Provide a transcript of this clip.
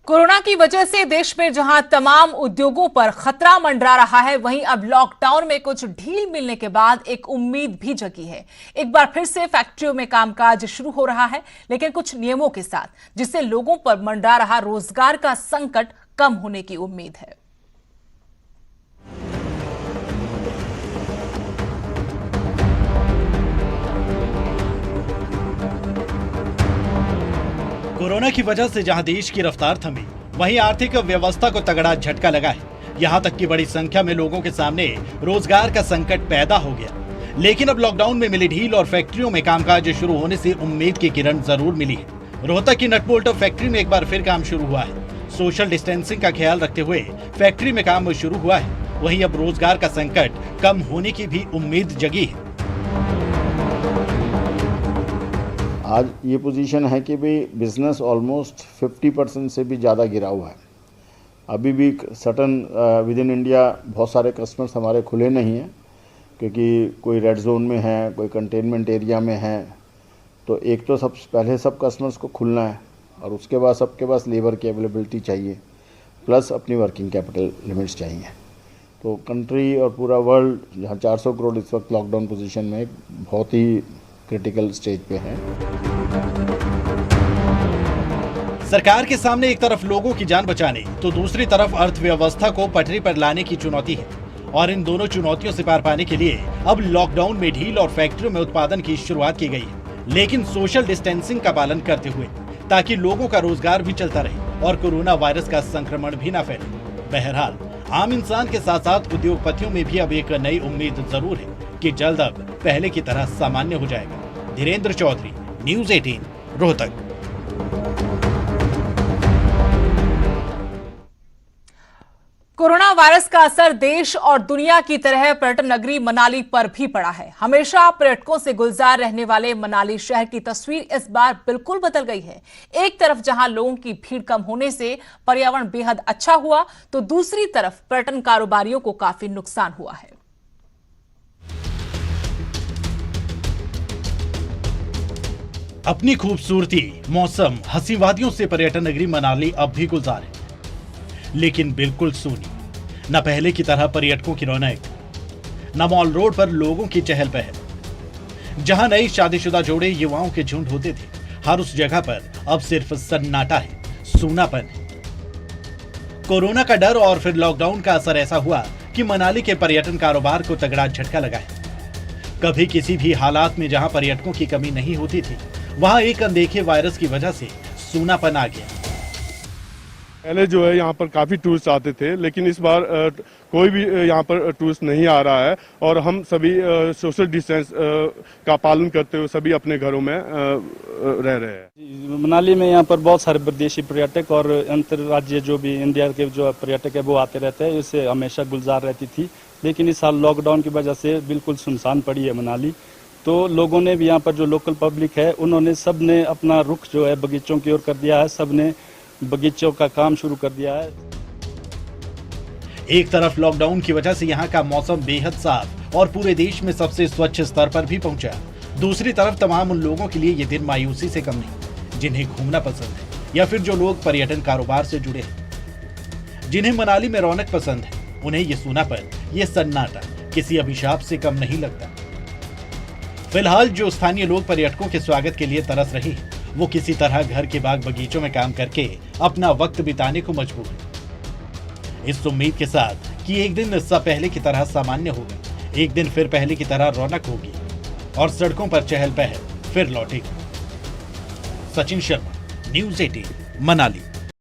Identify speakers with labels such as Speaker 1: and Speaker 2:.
Speaker 1: Corona की वजह से देश में जहां तमाम उद्योगों पर खतरा मंडरा रहा है, वहीं अब लॉकडाउन में कुछ ढील मिलने के बाद एक उम्मीद भी जगी है। एक बार फिर से फैक्ट्रियों में कामकाज शुरू हो रहा है, लेकिन कुछ नियमों के साथ, जिससे लोगों पर मंडरा रहा रोजगार का संकट कम होने की उम्मीद है।
Speaker 2: कोरोना की वजह से जहां देश की रफ्तार थमी, वहीं आर्थिक व्यवस्था को तगड़ा झटका लगा है। यहां तक कि बड़ी संख्या में लोगों के सामने रोजगार का संकट पैदा हो गया। लेकिन अब लॉकडाउन में मिली ढील और फैक्ट्रियों में कामकाज शुरू होने से उम्मीद की किरण जरूर मिली है। रोहतक की नट बोल्ट फैक्ट्री में एक बार फिर काम शुरू हुआ है। सोशल डिस्टेंसिंग का ख्याल रखते हुए फैक्ट्री में काम शुरू हुआ है। वहीं अब रोजगार का संकट कम होने की भी उम्मीद जगी है।
Speaker 3: आज ये पोजीशन है कि भाई बिज़नेस ऑलमोस्ट 50% से भी ज़्यादा गिरा हुआ है। अभी भी सर्टन विद इन इंडिया बहुत सारे कस्टमर्स हमारे खुले नहीं हैं, क्योंकि कोई रेड जोन में है, कोई कंटेनमेंट एरिया में है। तो एक तो पहले सब कस्टमर्स को खुलना है और उसके बाद सबके पास लेबर की अवेलेबिलिटी चाहिए, प्लस अपनी वर्किंग कैपिटल लिमिट्स चाहिए। तो कंट्री और पूरा वर्ल्ड जहाँ 400 करोड़ इस वक्त लॉकडाउन पोजीशन में बहुत ही क्रिटिकल स्टेज पे है।
Speaker 2: सरकार के सामने एक तरफ लोगों की जान बचाने तो दूसरी तरफ अर्थव्यवस्था को पटरी पर लाने की चुनौती है। और इन दोनों चुनौतियों से पार पाने के लिए अब लॉकडाउन में ढील और फैक्ट्रियों में उत्पादन की शुरुआत की गई है, लेकिन सोशल डिस्टेंसिंग का पालन करते हुए, ताकि लोगों का रोजगार भी चलता रहे और कोरोना वायरस का संक्रमण भी न फैले। बहरहाल आम इंसान के साथ साथ उद्योगपतियों में भी अब एक नई उम्मीद जरूर है कि जल्द अब पहले की तरह सामान्य हो जाएगा। Dhirendra Chaudhary, news 18, Rohtak.
Speaker 1: Corona virus का असर देश और दुनिया की तरह पर्यटन नगरी मनाली पर भी पड़ा है। हमेशा पर्यटकों से गुलजार रहने वाले मनाली शहर की तस्वीर इस बार बिल्कुल बदल गई है। एक तरफ जहां लोगों की भीड़ कम होने से पर्यावरण बेहद अच्छा हुआ, तो दूसरी तरफ पर्यटन कारोबारियों को काफी नुकसान हुआ है।
Speaker 2: अपनी खूबसूरती, मौसम, हंसी वादियों से पर्यटन नगरी मनाली अब भी गुलजार है, लेकिन बिल्कुल सूनी। न पहले की तरह पर्यटकों की रौनक, न मॉल रोड पर लोगों की चहल पहल। जहां नई शादीशुदा जोड़े, युवाओं के झुंड होते थे, हर उस जगह पर अब सिर्फ सन्नाटा है, सूनापन है। कोरोना का डर और फिर लॉकडाउन का असर ऐसा हुआ कि मनाली के पर्यटन कारोबार को तगड़ा झटका लगा है। कभी किसी भी हालात में जहां पर्यटकों की कमी नहीं होती थी, वहां एक अनदेखे वायरस की वजह से सूनापन आ गया।
Speaker 4: पहले जो है यहाँ पर काफी टूरिस्ट आते थे, लेकिन इस बार कोई भी यहाँ पर टूरिस्ट नहीं आ रहा है और हम सभी सोशल डिस्टेंस का पालन करते हुए सभी अपने घरों में रह रहे हैं।
Speaker 5: मनाली में यहाँ पर बहुत सारे विदेशी पर्यटक और अंतर्राज्यीय जो भी इंडिया के जो पर्यटक है वो आते रहते हैं। इससे हमेशा गुलजार रहती थी, लेकिन इस साल लॉकडाउन की वजह से बिल्कुल सुनसान पड़ी है मनाली। तो लोगों ने भी यहाँ पर जो लोकल पब्लिक है, उन्होंने सब ने अपना रुख जो है बगीचों की ओर कर दिया है। सब ने बगीचों का काम शुरू कर दिया है।
Speaker 2: एक तरफ लॉकडाउन की वजह से यहाँ का मौसम बेहद साफ और पूरे देश में सबसे स्वच्छ स्तर पर भी पहुंचा। दूसरी तरफ तमाम उन लोगों के लिए ये दिन मायूसी से कम नहीं, जिन्हें घूमना पसंद है या फिर जो लोग पर्यटन कारोबार से जुड़े हैं। जिन्हें मनाली में रौनक पसंद है, उन्हें ये सूनापन, ये सन्नाटा किसी अभिशाप से कम नहीं लगता। फिलहाल जो स्थानीय लोग पर्यटकों के स्वागत के लिए तरस रहे हैं, वो किसी तरह घर के बाग बगीचों में काम करके अपना वक्त बिताने को मजबूर है, इस उम्मीद के साथ कि एक दिन सब पहले की तरह सामान्य होगा, एक दिन फिर पहले की तरह रौनक होगी और सड़कों पर चहल पहल फिर लौटेगी। सचिन शर्मा, न्यूज़ 18, मनाली।